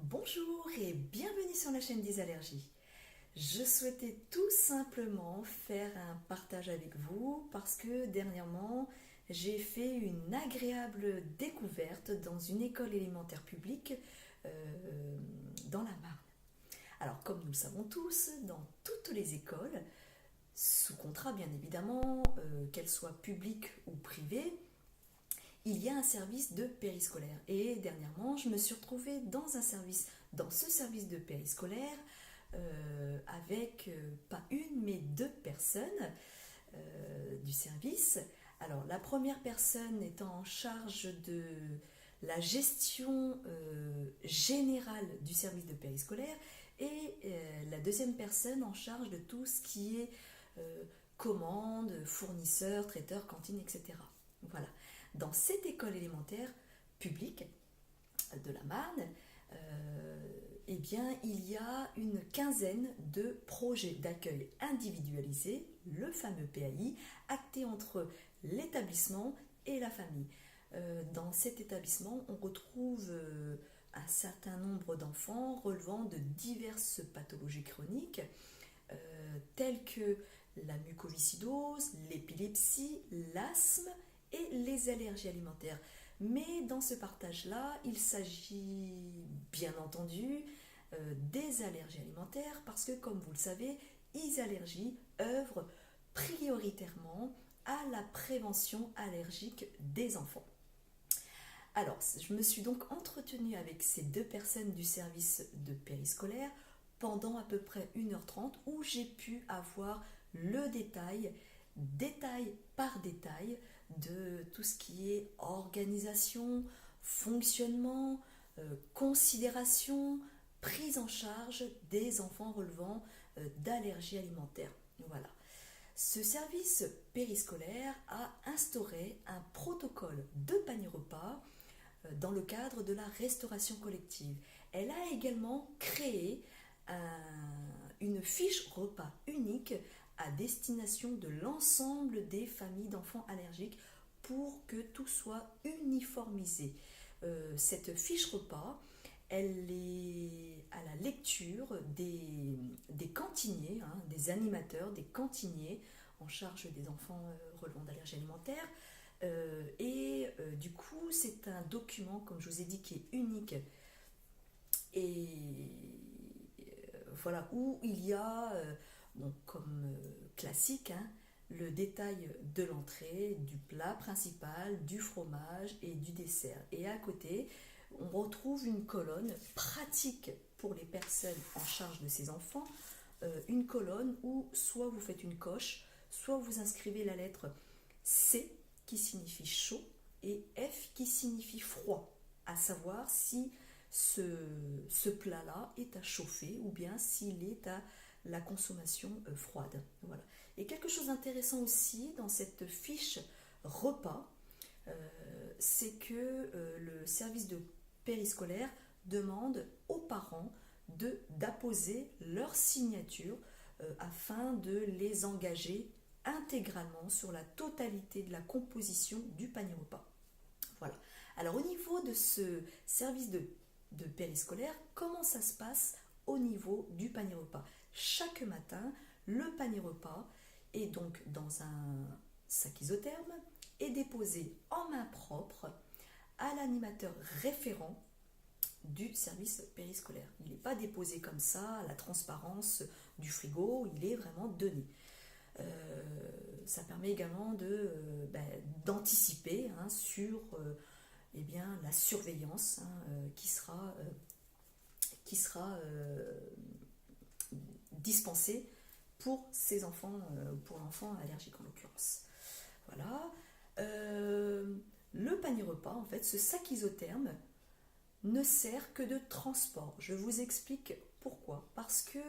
Bonjour et bienvenue sur la chaîne des allergies. Je souhaitais tout simplement faire un partage avec vous parce que dernièrement j'ai fait une agréable découverte dans une école élémentaire publique dans la Marne. Alors comme nous le savons tous, dans toutes les écoles, sous contrat bien évidemment, qu'elles soient publiques ou privées, il y a un service de périscolaire. Et dernièrement, je me suis retrouvée dans ce service de périscolaire avec pas une mais deux personnes du service. Alors la première personne étant en charge de la gestion générale du service de périscolaire et la deuxième personne en charge de tout ce qui est commandes, fournisseurs, traiteurs, cantines, etc. Voilà. Dans cette école élémentaire publique de la Marne, eh bien, il y a une quinzaine de projets d'accueil individualisés, le fameux PAI, acté entre l'établissement et la famille. Dans cet établissement, on retrouve un certain nombre d'enfants relevant de diverses pathologies chroniques, telles que la mucoviscidose, l'épilepsie, l'asthme et les allergies alimentaires. Mais dans ce partage-là, il s'agit bien entendu des allergies alimentaires parce que, comme vous le savez, Isallergies œuvre prioritairement à la prévention allergique des enfants. Alors, je me suis donc entretenue avec ces deux personnes du service de périscolaire pendant à peu près 1h30 où j'ai pu avoir le détail par détail, de tout ce qui est organisation, fonctionnement, considération, prise en charge des enfants relevant d'allergies alimentaires. Voilà. Ce service périscolaire a instauré un protocole de panier repas dans le cadre de la restauration collective. Elle a également créé une fiche repas unique à destination de l'ensemble des familles d'enfants allergiques pour que tout soit uniformisé. Cette fiche repas, elle est à la lecture des cantiniers, des animateurs, des cantiniers en charge des enfants relevant d'allergies alimentaires. Du coup, c'est un document, comme je vous ai dit, qui est unique et voilà, où il y a, bon, comme classique, le détail de l'entrée, du plat principal, du fromage et du dessert. Et à côté, on retrouve une colonne pratique pour les personnes en charge de ces enfants, une colonne où soit vous faites une coche, soit vous inscrivez la lettre C qui signifie chaud et F qui signifie froid, à savoir si ce plat-là est à chauffer ou bien s'il est à la consommation froide. Voilà. Et quelque chose d'intéressant aussi dans cette fiche repas, c'est que le service de périscolaire demande aux parents d'apposer leur signature afin de les engager intégralement sur la totalité de la composition du panier repas. Voilà. Alors au niveau de ce service de périscolaire, comment ça se passe au niveau du panier repas? Chaque matin, le panier repas est donc dans un sac isotherme et déposé en main propre à l'animateur référent du service périscolaire. Il n'est pas déposé comme ça à la transparence du frigo, il est vraiment donné. Ça permet également d'anticiper sur la surveillance qui sera dispensée pour ces enfants, pour l'enfant allergique en l'occurrence. Voilà. Le panier repas, en fait, ce sac isotherme ne sert que de transport. Je vous explique pourquoi. Parce que,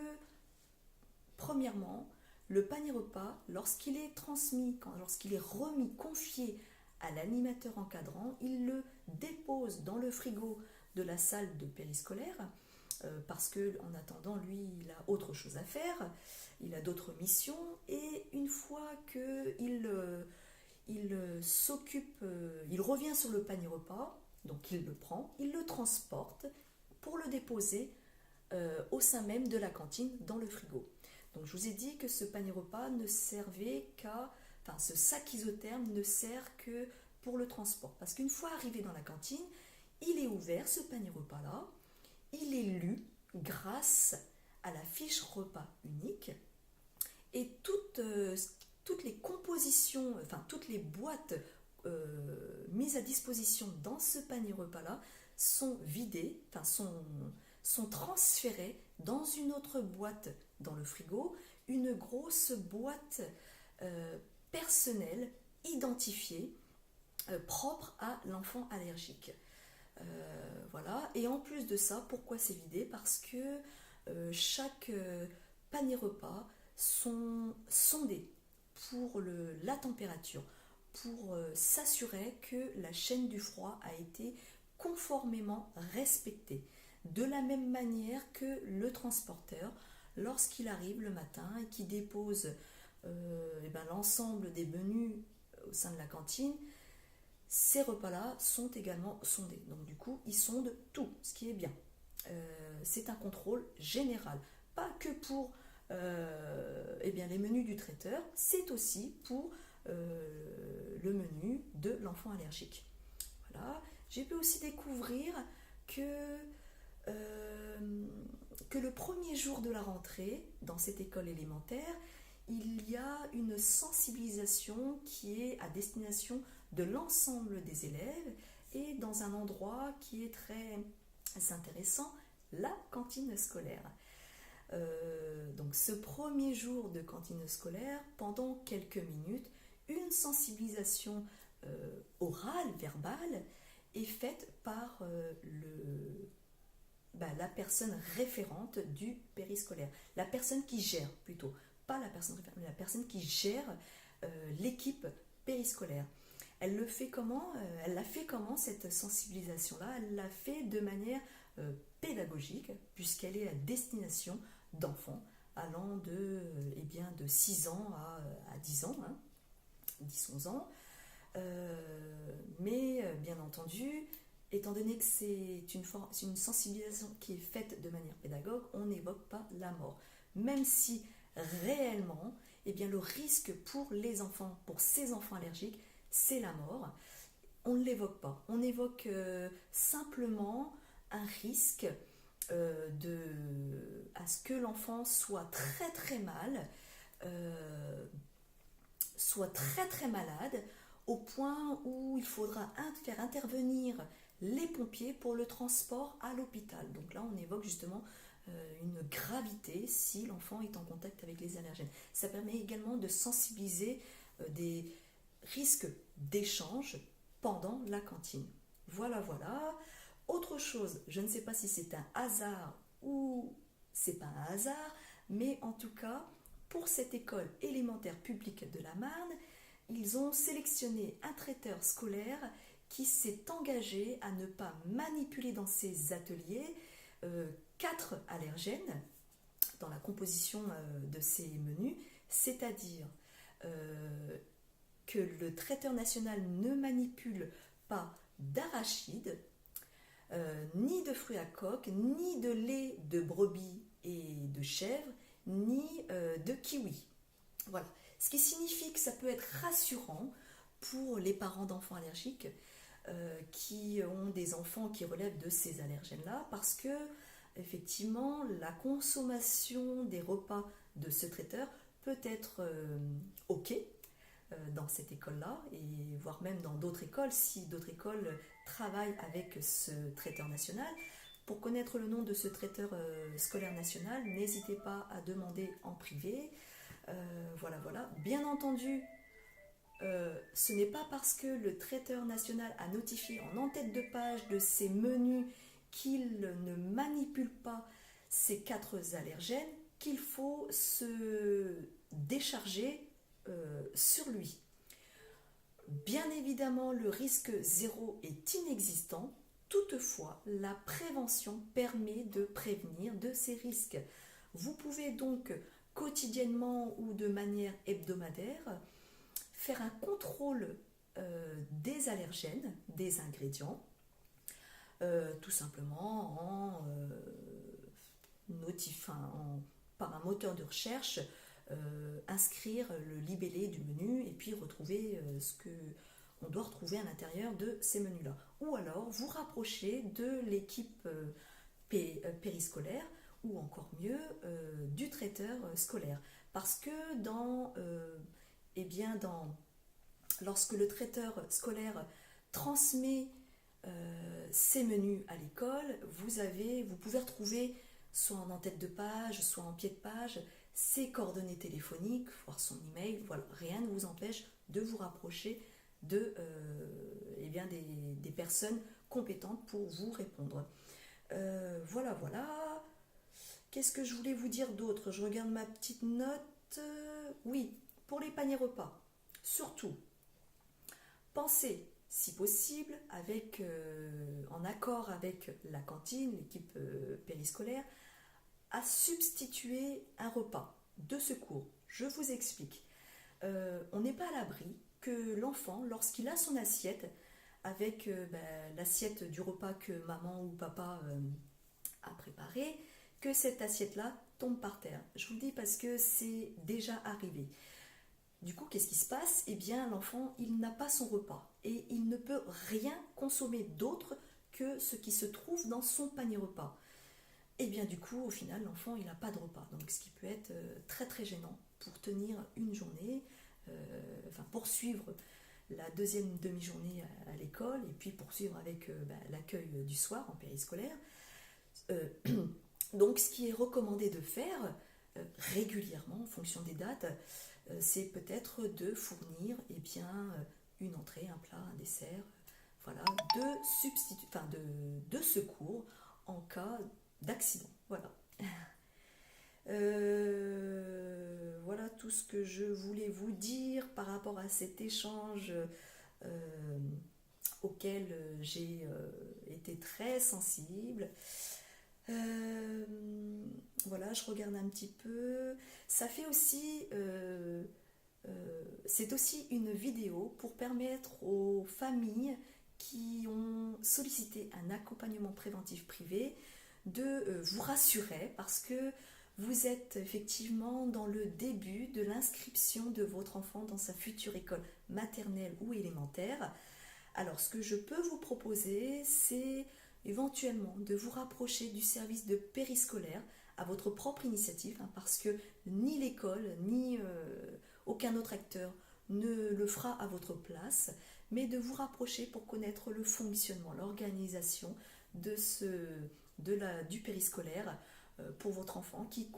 premièrement, le panier repas, lorsqu'il est transmis, lorsqu'il est remis, confié à l'animateur encadrant, il le dépose dans le frigo de la salle de périscolaire parce qu'en attendant, lui, il a autre chose à faire, il a d'autres missions et une fois qu'il il revient sur le panier repas, donc il le prend, il le transporte pour le le déposer au sein même de la cantine dans le frigo. Donc je vous ai dit que ce panier repas ne servait enfin ce sac isotherme ne sert que pour le transport. Parce qu'une fois arrivé dans la cantine, il est ouvert, ce panier repas-là, il est lu grâce à la fiche repas unique et toutes les compositions, enfin toutes les boîtes mises à disposition dans ce panier repas-là sont vidées, enfin sont transférées dans une autre boîte dans le frigo, une grosse boîte personnelle, identifiée, propre à l'enfant allergique. Voilà. Et en plus de ça, pourquoi c'est vidé? Parce que chaque panier repas sont sondés pour la température, pour s'assurer que la chaîne du froid a été conformément respectée. De la même manière que le transporteur, lorsqu'il arrive le matin et qu'il dépose l'ensemble des menus au sein de la cantine, ces repas-là sont également sondés. Donc du coup, ils sondent tout, ce qui est bien. C'est un contrôle général, pas que pour les menus du traiteur, c'est aussi pour le menu de l'enfant allergique. Voilà. J'ai pu aussi découvrir que le premier jour de la rentrée dans cette école élémentaire, il y a une sensibilisation qui est à destination de l'ensemble des élèves et dans un endroit qui est très intéressant, la cantine scolaire. Donc ce premier jour de cantine scolaire, pendant quelques minutes, une sensibilisation orale, verbale, est faite par la personne référente du périscolaire, la personne qui gère plutôt, pas la personne référente, mais la personne qui gère l'équipe périscolaire. Elle l'a fait comment cette sensibilisation-là? Elle l'a fait de manière pédagogique, puisqu'elle est à destination d'enfants allant de 6 ans à 10 ans, 10-11 ans. Mais bien entendu, étant donné que c'est une sensibilisation qui est faite de manière pédagogue, on n'évoque pas la mort. Même si réellement, le risque pour les enfants, pour ces enfants allergiques, c'est la mort. On ne l'évoque pas. On évoque simplement un risque à ce que l'enfant soit très très mal, soit très très malade, au point où il faudra faire intervenir les pompiers pour le transport à l'hôpital. Donc là, on évoque justement une gravité si l'enfant est en contact avec les allergènes. Ça permet également de sensibiliser des risques d'échange pendant la cantine. Voilà. Autre chose, je ne sais pas si c'est un hasard ou c'est pas un hasard, mais en tout cas, pour cette école élémentaire publique de la Marne, ils ont sélectionné un traiteur scolaire qui s'est engagé à ne pas manipuler dans ses ateliers 4 allergènes dans la composition de ces menus, c'est-à-dire que le traiteur national ne manipule pas d'arachide, ni de fruits à coque, ni de lait de brebis et de chèvre, ni de kiwi. Voilà. Ce qui signifie que ça peut être rassurant pour les parents d'enfants allergiques qui ont des enfants qui relèvent de ces allergènes-là, parce que effectivement, la consommation des repas de ce traiteur peut être OK dans cette école-là, et voire même dans d'autres écoles, si d'autres écoles travaillent avec ce traiteur national. Pour connaître le nom de ce traiteur scolaire national, n'hésitez pas à demander en privé. Voilà. Bien entendu, ce n'est pas parce que le traiteur national a notifié en en-tête de page de ses menus qu'il ne manipule pas ces 4 allergènes qu'il faut se décharger sur lui. Bien évidemment, le risque zéro est inexistant. Toutefois, la prévention permet de prévenir de ces risques. Vous pouvez donc quotidiennement ou de manière hebdomadaire faire un contrôle des allergènes, des ingrédients, tout simplement par un moteur de recherche, inscrire le libellé du menu et puis retrouver ce que on doit retrouver à l'intérieur de ces menus-là. Ou alors vous rapprocher de l'équipe périscolaire ou encore mieux du traiteur scolaire. Parce que eh bien lorsque le traiteur scolaire transmet ces menus à l'école, vous pouvez retrouver soit en tête de page, soit en pied de page, ses coordonnées téléphoniques, voire son email. Voilà, rien ne vous empêche de vous rapprocher des personnes compétentes pour vous répondre. Voilà. Qu'est-ce que je voulais vous dire d'autre? Je regarde ma petite note. Oui, pour les paniers repas, surtout, pensez, si possible, en accord avec la cantine, l'équipe périscolaire, à substituer un repas de secours. Je vous explique. On n'est pas à l'abri que l'enfant, lorsqu'il a son assiette, avec l'assiette du repas que maman ou papa a préparé, que cette assiette-là tombe par terre. Je vous le dis parce que c'est déjà arrivé. Du coup, qu'est-ce qui se passe? Eh bien, l'enfant, il n'a pas son repas et il ne peut rien consommer d'autre que ce qui se trouve dans son panier repas. Et bien, du coup, au final, l'enfant, il n'a pas de repas. Donc, ce qui peut être très, très gênant pour tenir une journée, poursuivre la deuxième demi-journée à l'école et puis poursuivre avec l'accueil du soir en périscolaire. Donc, ce qui est recommandé de faire régulièrement, en fonction des dates, c'est peut-être de fournir une entrée, un plat, un dessert, de secours en cas d'accident. Voilà. Voilà tout ce que je voulais vous dire par rapport à cet échange auquel j'ai été très sensible. Voilà, je regarde un petit peu. Ça fait aussi, c'est aussi une vidéo pour permettre aux familles qui ont sollicité un accompagnement préventif privé de vous rassurer parce que vous êtes effectivement dans le début de l'inscription de votre enfant dans sa future école maternelle ou élémentaire. Alors, ce que je peux vous proposer, c'est éventuellement de vous rapprocher du service de périscolaire à votre propre initiative, parce que ni l'école, ni aucun autre acteur ne le fera à votre place, mais de vous rapprocher pour connaître le fonctionnement, l'organisation du périscolaire pour votre enfant qui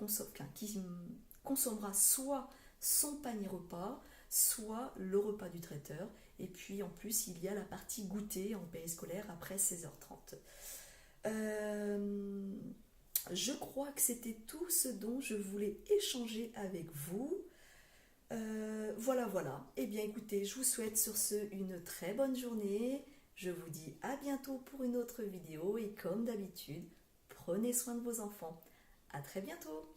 consommera soit son panier repas, soit le repas du traiteur. Et puis en plus, il y a la partie goûter en périscolaire après 16h30. Je crois que c'était tout ce dont je voulais échanger avec vous. Voilà. Eh bien écoutez, je vous souhaite sur ce une très bonne journée. Je vous dis à bientôt pour une autre vidéo et comme d'habitude, prenez soin de vos enfants. À très bientôt.